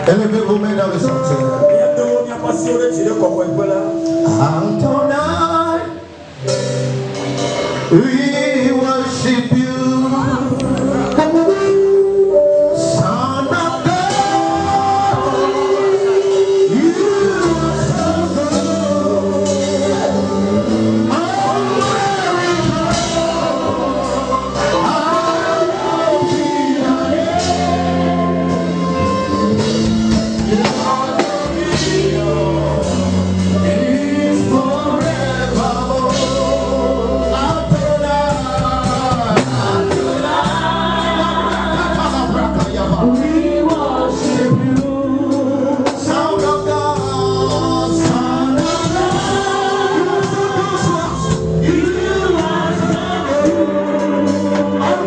Élevez-vous mains dans le sanctuaire. Adonai, we worship you. Son of God, you are so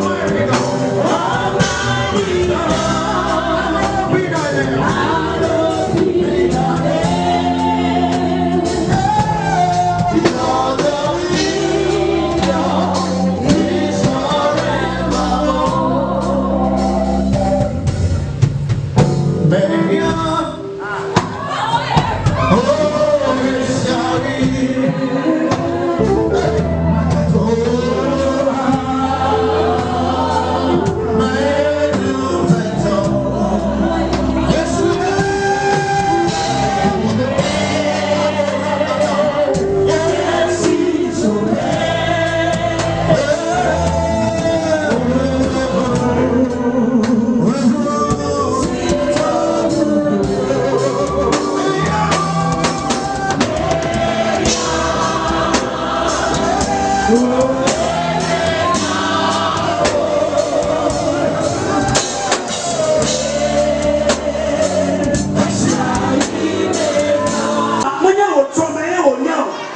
good.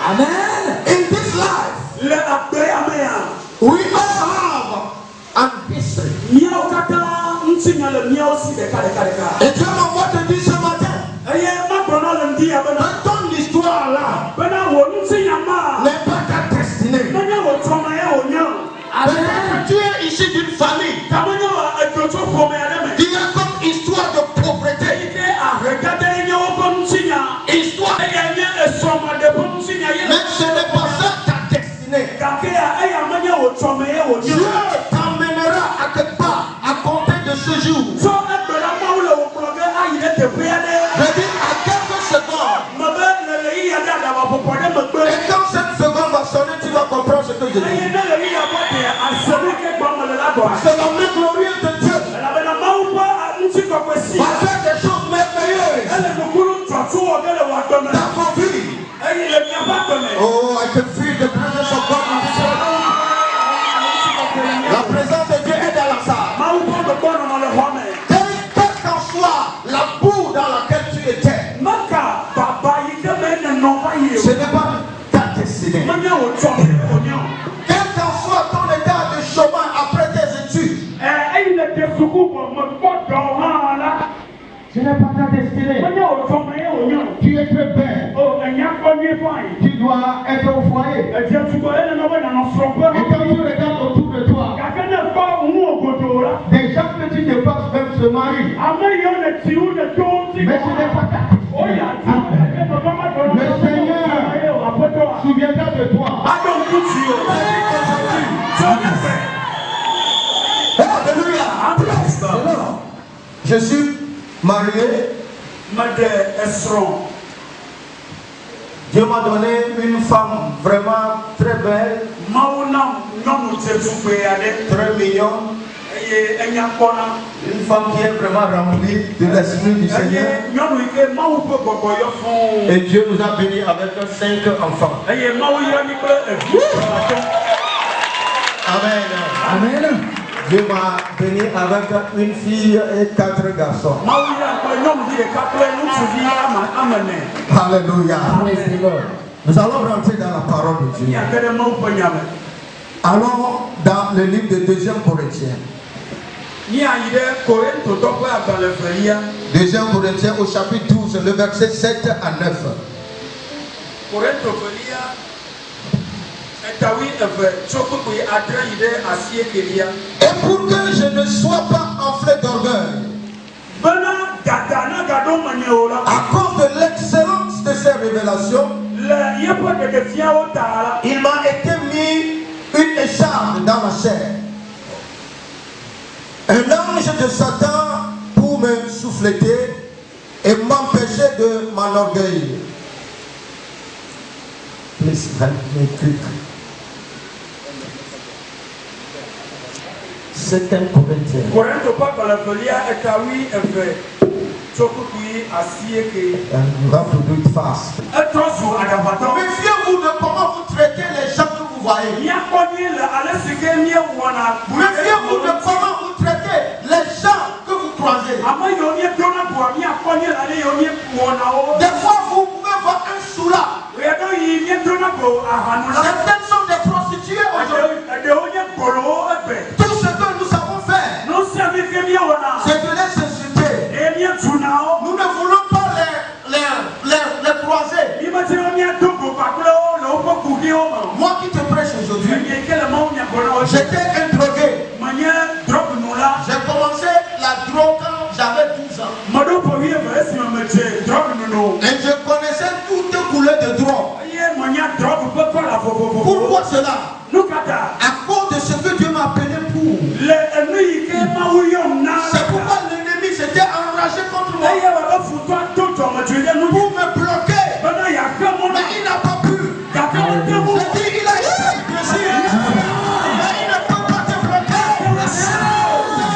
Amen. In this life, we all have an history. Et Dieu m'envoie te dire ce matin, dans ton histoire là, n'est pas ta destinée. Peut-être tu es issu d'une famille qui a comme histoire de pauvreté, histoire, mais ce n'est pas ça ta destinée. Dieu t'emmènera à quelque part à compter de ce jour. Je dis à quelques secondes. Et quand cette seconde va sonner, tu vas comprendre ce que je dis. C'est la main glorieuse de Dieu va faire des choses merveilleuses dans mon vie. Oh, I can feel the presence of God in this room. La présence de Dieu est dans la salle. Quelle qu'en soit la boue dans laquelle tu étais, ce n'est pas ta destinée. Quel qu'en soit ton état de chômage après tes études, ce n'est pas ta destinée. Tu es très belle. Tu dois être au foyer. Et quand tu regardes autour de toi, des gens que tu dépasses même se marient. Mais ce n'est pas ta destinée. Le Seigneur souviendra de toi. Alléluia. Je suis marié. Dieu m'a donné une femme vraiment très belle, très mignonne. Une femme qui est vraiment remplie de l'Esprit du Seigneur. Et Dieu nous a bénis avec 5 enfants. Amen. Amen. Dieu m'a béni avec une fille et 4 garçons. Alléluia. Nous allons rentrer dans la parole de Dieu. Allons dans le livre de 2 Corinthiens. 2 Corinthiens au chapitre 12, le verset 7 à 9. Et pour que je ne sois pas enflé d'orgueil, à cause de l'excellence de ces révélations, il m'a été mis une écharpe dans la chair, un ange de Satan pour me souffleter et m'empêcher de m'enorgueillir. Please help me quick. 2 Corinthiens. And you have to do it fast. Méfiez-vous de comment vous traitez les gens que vous voyez. Méfiez-vous de comment vous traitez les gens que vous croisez. Des fois, vous pouvez voir un soula. Certaines sont des prostituées aujourd'hui. Tout ce que nous savons faire, c'est de les insulter. Nous ne voulons pas les croiser. Moi qui te prêche aujourd'hui, j'étais un drogué. J'ai commencé la drogue quand j'avais 12 ans. Et je connaissais toutes les couleurs de drogue. Pourquoi cela? À cause de ce que Dieu m'a appelé pour. C'est pourquoi l'ennemi s'était enragé contre moi pour me bloquer. Mais il n'a pas pu. J'ai dit, il a essayé de plaisir. Mais il ne peut pas te bloquer. C'est ce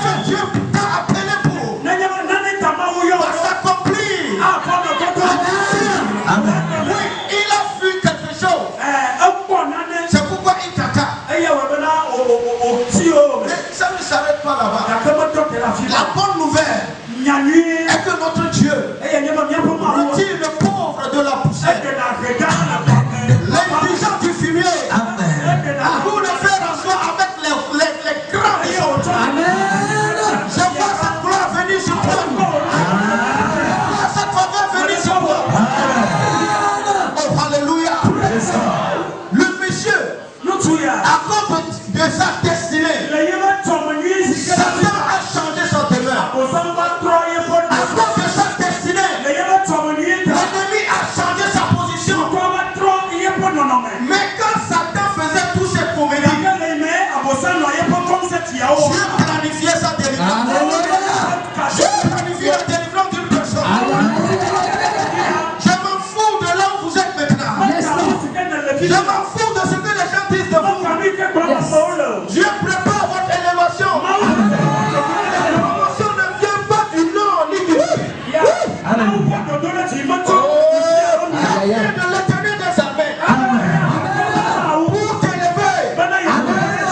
que Dieu t'a appelé pour. Va s'accomplir. Amen. Oui, il a vu quelque chose. C'est pourquoi il t'attaque. Et ça ne s'arrête pas là-bas. La bonne nouvelle est que notre Dieu retire le pauvre de la poussière, l'indigent du fumier, pour le faire asseoir avec les grands choses. Je vois cette gloire venir sur toi. Cette faveur venir sur toi. Oh, alléluia. Le monsieur, à cause de sa destinée, Satan a changé son demeure. À cause de sa destinée, l'ennemi a changé sa position. Mais quand Satan faisait tous ses comédies, Dieu planifiait sa délivrance. Dieu planifiait la délivrance d'une personne. Je m'en fous de là où vous êtes maintenant. Je m'en fous de ce que les gens disent de vous. Dieu prépare votre élévation. L'élévation ne vient pas du nord ni du sud. De l'Éternel des armées. Pour t'élever.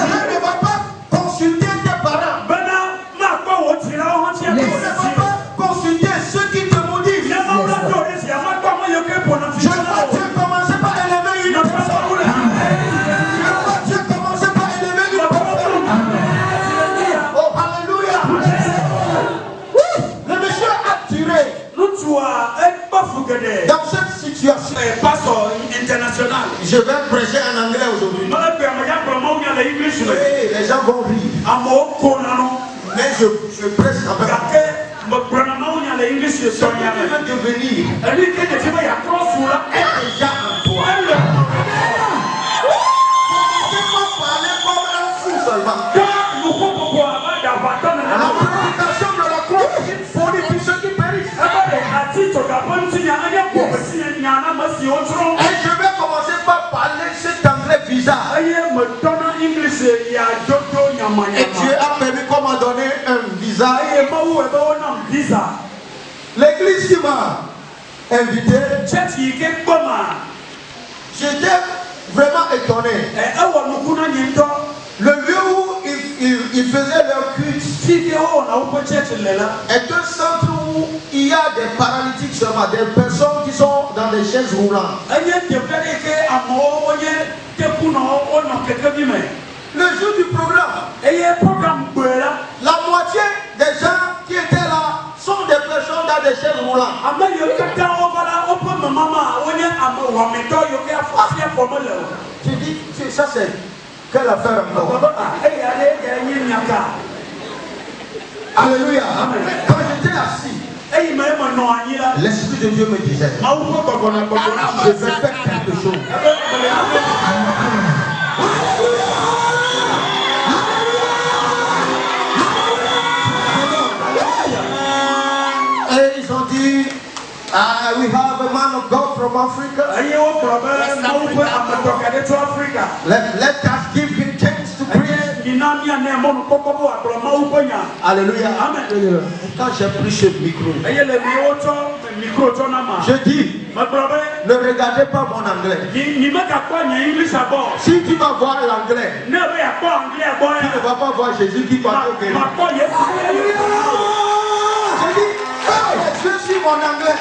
Dieu ne va pas consulter tes parents. Dieu ne va pas consulter ceux qui te maudissent. Je vois Dieu commencer par élever une personne. Je vois Dieu commencer par élever une personne. Oh, alléluia. Le monsieur a tiré. Dans cette situation, je vais prêcher en anglais aujourd'hui. Oui, les gens vont rire. Mais je prêche en anglais. Ce qui veut devenir est déjà en toi. Commencez pas parler comme un fou seulement. La prédication de la croix est une folie pour ceux qui périssent. Et je vais commencer par parler cet anglais bizarre. Et Dieu a permis qu'on m'a donné un visa visa. L'église qui m'a invité, j'étais vraiment étonné. Le lieu où ils faisaient leur culte est un centre où il y a des paralytiques seulement, des personnes qui sont dans des chaises roulantes. Le jour du programme, la moitié des gens qui étaient là sont des personnes dans des chaises roulantes. Tu dis, ça c'est quelle affaire encore? Alléluia. Quand j'étais assis, l'Esprit de Dieu me disait, je vais faire quelque chose. Et ils ont dit, we have a man of God from Africa. Let us give him chance to preach. Alléluia. Quand j'ai pris ce micro, je dis, ne regardez pas mon anglais. Si tu vas voir l'anglais, tu ne vas pas voir Jésus qui parle au Québec. Je dis, je suis mon anglais.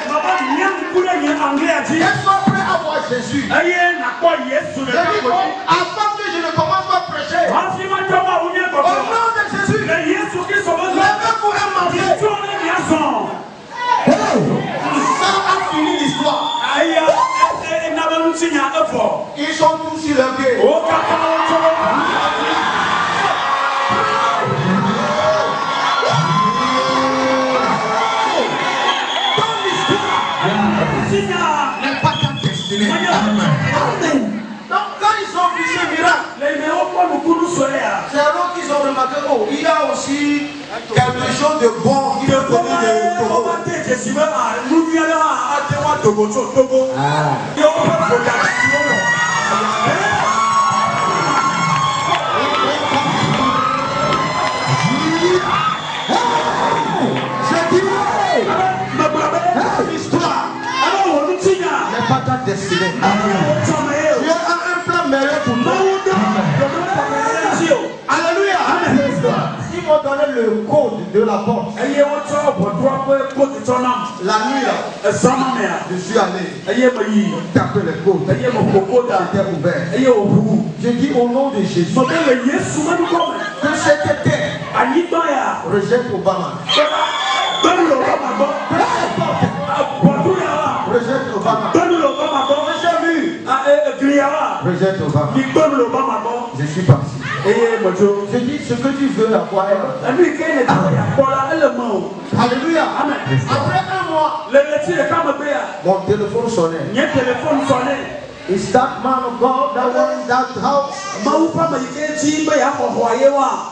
Laisse-moi prêt à voir Jésus. Je dis, avant que je ne commence pas à prêcher, au nom de Jésus, levez-vous et marchez. Ça a fini l'histoire. Ils sont tous sur le pied. N'est pas ta destinée. Amen. Donc quand ils ont vu ce miracle, c'est alors qu'ils ont remarqué, oh, il y a aussi quelque chose de bon qui peut venir de Togo. L'histoire n'est pas ta destinée. Tu as un plan meilleur pour toi. Alléluia. Ils m'ont donné le code de la porte. La nuit là, je suis allé taper le code. C'était ouvert. Je dis au nom de Jésus que cette terre rejette Obama. Rejette Obama. Rejette Obama. Je suis parti. Je dis ce que tu veux avoir. Alléluia. Après un mois, mon téléphone sonnait. Is that man of God that was in that house?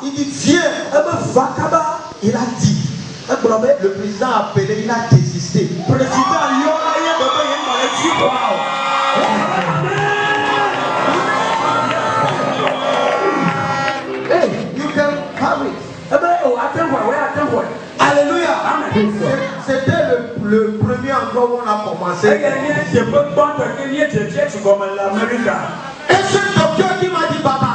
Il dit viens. Il a dit. Le président a appelé, il a désisté. Hey, you can have it. Alléluia. C'était le premier endroit où on a commencé. Et ce docteur qui m'a dit Baba,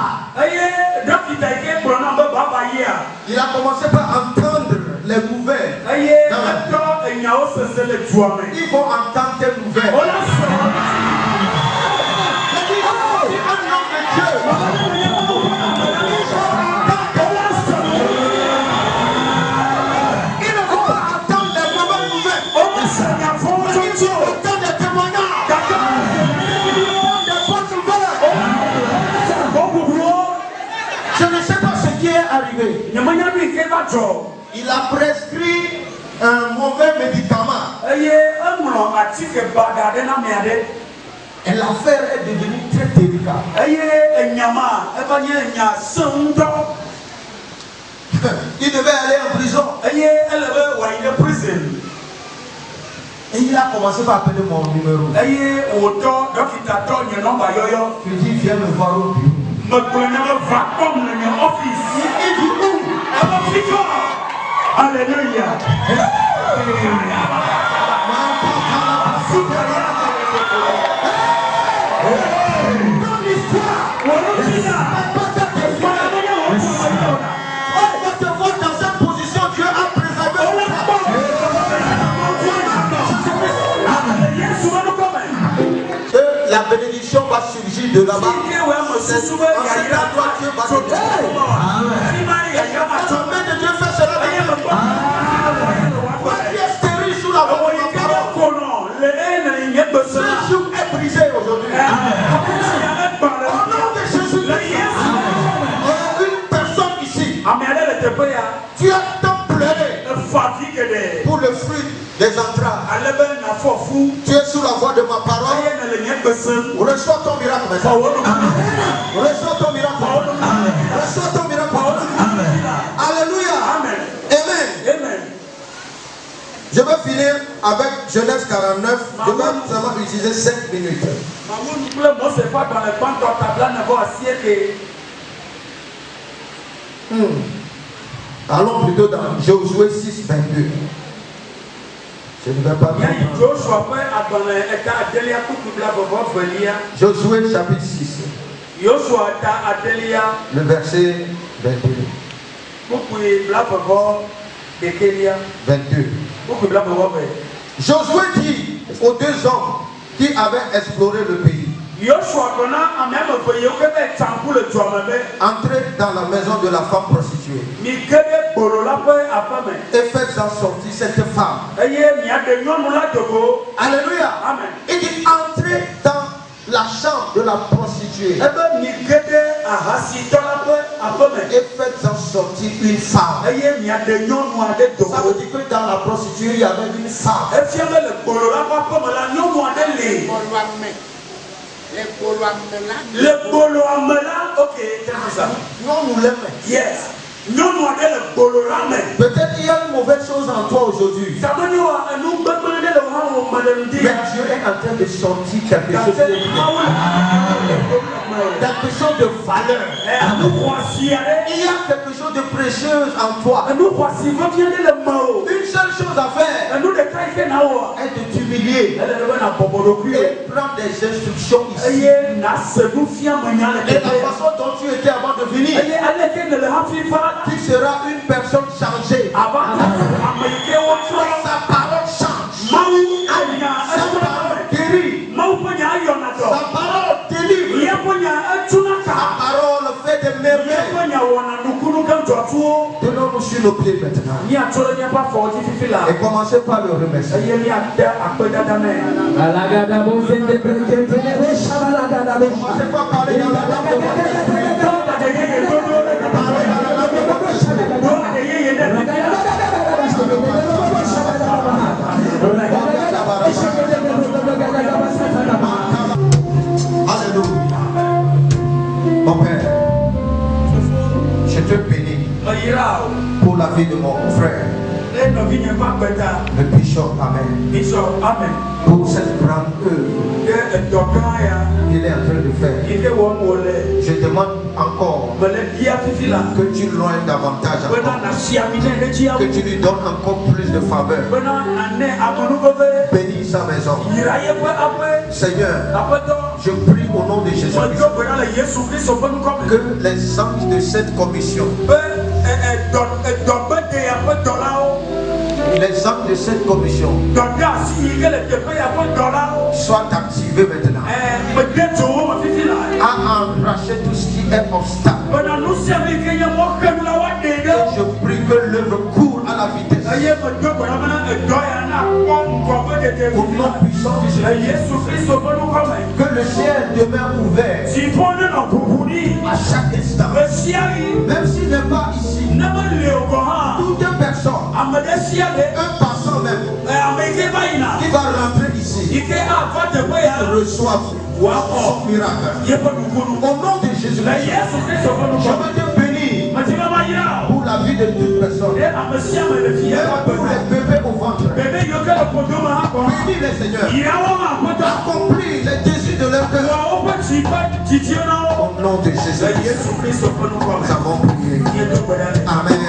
il a commencé par entendre les nouvelles. Ils vont entendre tes nouvelles. Je ne sais pas ce qui est arrivé. Il a prescrit un mauvais médicament. Et l'affaire est devenue très délicate. Il devait aller en prison. Et il a commencé par appeler mon numéro. Je dis viens me voir au bureau. Il dit où? Alléluia. La bénédiction va surgir de là-bas. En cet endroit, Dieu va te bénir. La main de Dieu fait cela. Qui est stérile sous la parole. Ce jour est brisé aujourd'hui. Au nom de Jésus. Une personne ici. Tu as tant pleuré pour le fruit des entrailles. Tu es sous la voix de ma parole. Reçois ton miracle maintenant. Reçois ton miracle. Reçois ton miracle. Alléluia. Amen. Amen. Je vais finir avec Genèse 49. Je vais seulement utiliser 5 minutes. Allons plutôt dans Josué 6, 22. Je ne vais pas Josué chapitre 6. Le verset 22. 22. Josué dit aux 2 hommes qui avaient exploré le pays: entrez dans la maison de la femme prostituée et faites-en sortir cette femme. Alléluia. Amen. Il dit entrez dans la chambre de la prostituée et faites-en sortir une femme. Ça veut dire que dans la prostituée il y avait une femme. Le bolo amela, ok, c'est ça. Non, nous l'aimons. Yes. Peut-être il y a une mauvaise chose en toi aujourd'hui. Mais Dieu est en train de sortir quelque chose de valeur. Il y a quelque chose de précieux en toi. Une seule chose à faire est de t'humilier et prendre des instructions ici. Et la façon dont tu étais avant de venir, tu seras une personne changée. Sa parole change. Sa parole guérit. Sa parole délivre. Sa parole fait des merveilles. Tenons-nous sur nos pieds maintenant. Et commencez par le remercier. Commencez par parler dans la langue de Alléluia. Mon Père, je te bénis pour la vie de mon frère, le bishop. Amen. Pour cette grande œuvre qu'il est en train de faire. Je demande encore que tu loignes davantage encore, que tu lui donnes encore plus de faveur. Bénis sa maison. Seigneur, je prie au nom de Jésus-Christ que les anges de cette commission, les anges de cette commission soient activés maintenant à arracher tout ce qui est obstacle. Et je prie que l'œuvre court à la vitesse. Au nom puissant de Jésus, que le ciel demeure ouvert à chaque instant. Même s'il n'est pas ici, toute personne, un passant même, qui va rentrer ici, reçoit son miracle. Au nom de Jésus, je vais te bénir pour la vie de toute personne. Même pour les bébés au ventre. Bénis les seigneurs. Accomplis les désirs de leur cœur. Au nom de Jésus, nous avons prié. Amen.